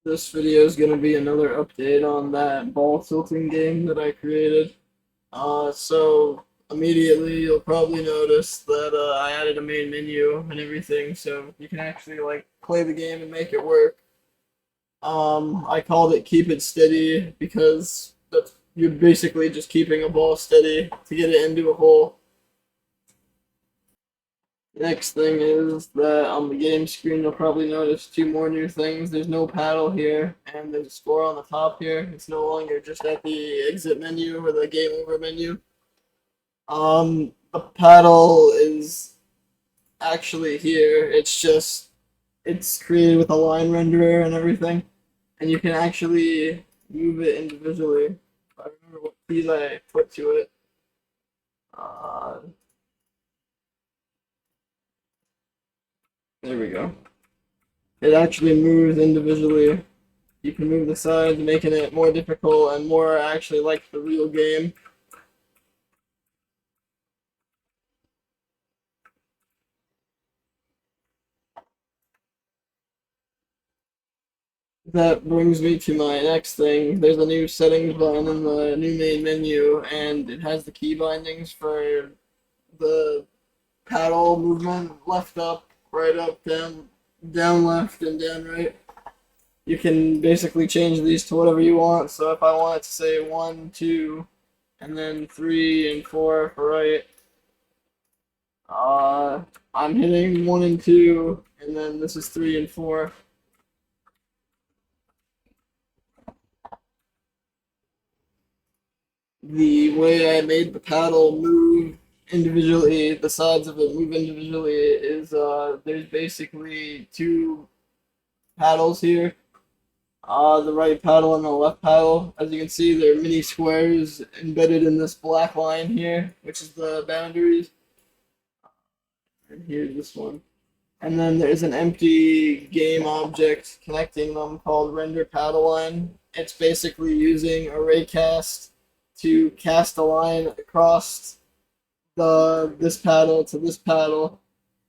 This video is going to be another update on that ball tilting game that I created. So immediately you'll probably notice that I added a main menu and everything, so you can actually like play the game and make it work. I called it Keep It Steady because you're basically just keeping a ball steady to get it into a hole. Next thing is that on the game screen, you'll probably notice two more new things. There's no paddle here, and there's a score on the top here. It's no longer just at the exit menu or the game over menu. The paddle is actually here. It's created with a line renderer and everything, and you can actually move it individually. I remember what keys I put to it. Uh, there we go. It actually moves individually. You can move the sides, making it more difficult and more actually like the real game. That brings me to my next thing. There's a new settings button in the new main menu, and it has the key bindings for the paddle movement, left up, right up, down, down left, and down right. You can basically change these to whatever you want. So if I wanted to say 1, 2, and then 3 and 4 for right, Uh, I'm hitting 1 and 2, and then this is 3 and 4. The way I made the paddle move individually, the sides of it move individually, is there's basically two paddles here. The right paddle and the left paddle. As you can see, there are mini squares embedded in this black line here, which is the boundaries. And here's this one. And then there's an empty game object connecting them called render paddle line. It's basically using ArrayCast to cast a line across the this paddle to this paddle,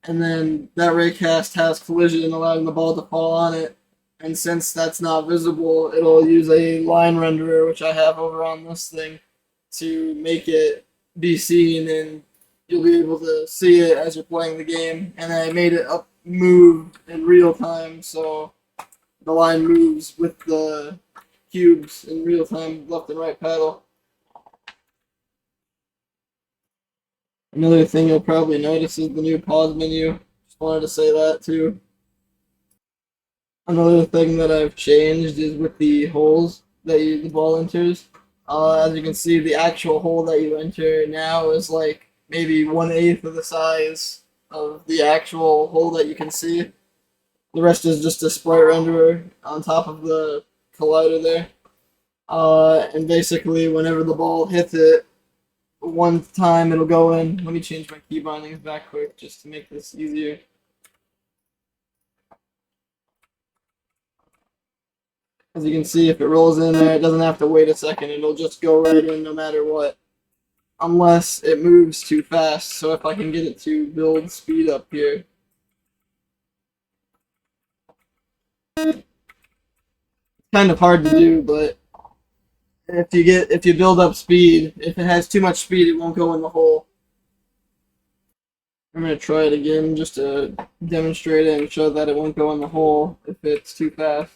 and then that raycast has collision, allowing the ball to fall on it. And since that's not visible, it'll use a line renderer, which I have over on this thing, to make it be seen, and you'll be able to see it as you're playing the game. And I made it up move in real time, so the line moves with the cubes in real time, left and right paddle. Another thing you'll probably notice is the new pause menu. Just wanted to say that too. Another thing that I've changed is with the holes that the ball enters. As you can see, the actual hole that you enter now is like maybe 1/8 of the size of the actual hole that you can see. The rest is just a sprite renderer on top of the collider there. And basically, whenever the ball hits it, one time it'll go in. Let me change my key bindings back quick just to make this easier. As you can see, if it rolls in there, it doesn't have to wait a second. It'll just go right in no matter what. Unless it moves too fast. So if I can get it to build speed up here. Kind of hard to do, but if you build up speed, if it has too much speed, it won't go in the hole. I'm gonna try it again just to demonstrate it and show that it won't go in the hole if it's too fast.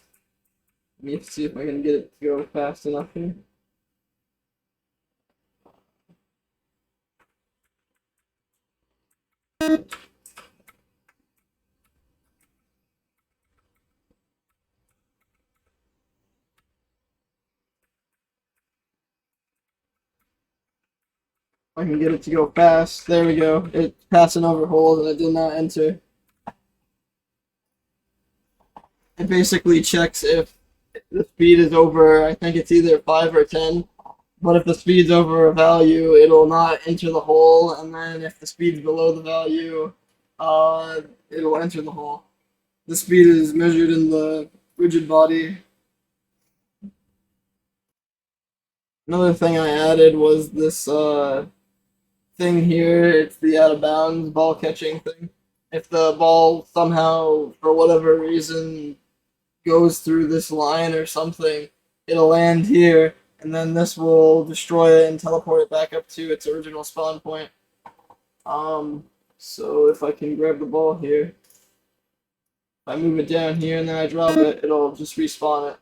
Let me see if I can get it to go fast enough here. I can get it to go fast. There we go. It's passing over holes and it did not enter. It basically checks if the speed is over, I think it's either 5 or 10. But if the speed's over a value, it'll not enter the hole. And then if the speed's below the value, uh, it'll enter the hole. The speed is measured in the rigid body. Another thing I added was this thing here. It's the out of bounds ball catching thing. If the ball somehow, for whatever reason, goes through this line or something, it'll land here, and then this will destroy it and teleport it back up to its original spawn point. Um, so if I can grab the ball here, if I move it down here and then I drop it, it'll just respawn it.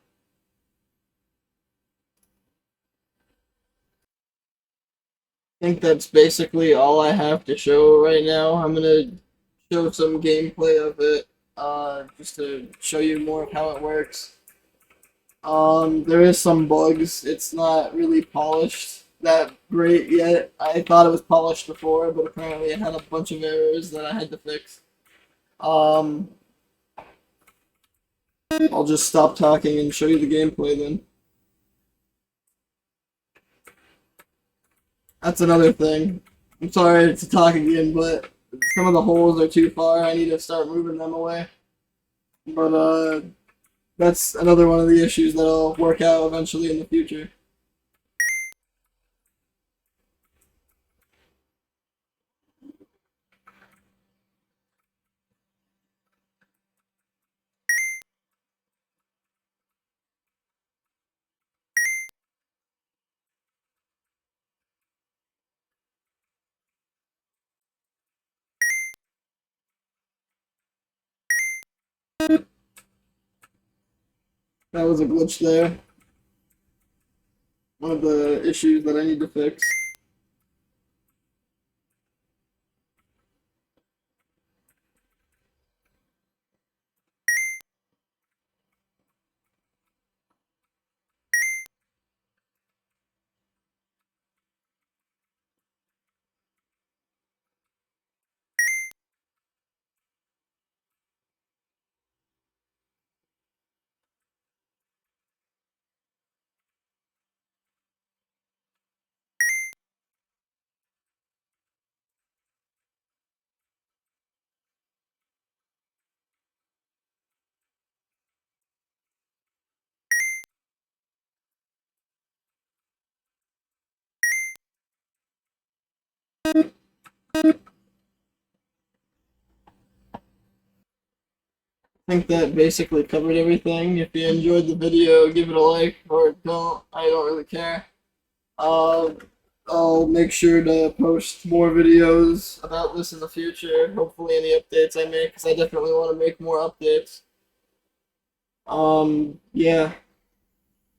I think that's basically all I have to show right now. I'm gonna show some gameplay of it, just to show you more of how it works. There is some bugs. It's not really polished that great yet. I thought it was polished before, but apparently it had a bunch of errors that I had to fix. Um, I'll just stop talking and show you the gameplay then. That's another thing. I'm sorry to talk again, but some of the holes are too far. I need to start moving them away. But that's another one of the issues that'll work out eventually in the future. That was a glitch there. One of the issues that I need to fix. I think that basically covered everything. If you enjoyed the video, give it a like, or don't. I don't really care. Uh, I'll make sure to post more videos about this in the future. Hopefully, any updates I make, because I definitely want to make more updates. Yeah.